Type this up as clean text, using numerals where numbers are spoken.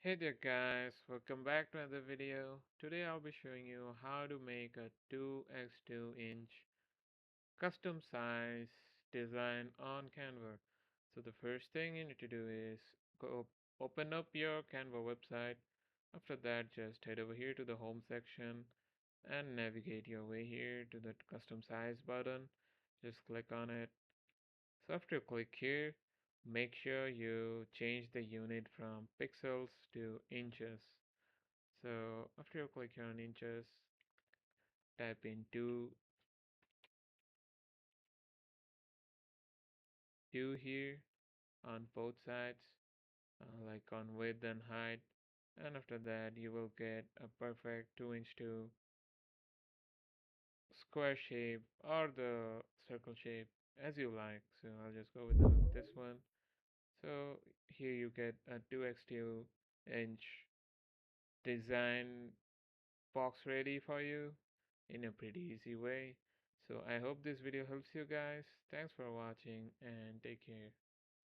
Hey there guys, welcome back to another video. Today I'll be showing you how to make a 2x2 inch custom size design on Canva. So the first thing you need to do is open up your Canva website. After that, just head over here to the home section and navigate your way here to the custom size button. Just click on it. So after you click here, make sure you change the unit from pixels to inches. So after you click on inches, type in 2 here on both sides, like on width and height. And after that, you will get a perfect 2-inch to square shape or the circle shape as you like. So I'll just go with this one. So here you get a 2x2 inch design box ready for you in a pretty easy way. So I hope this video helps you guys. Thanks for watching and take care.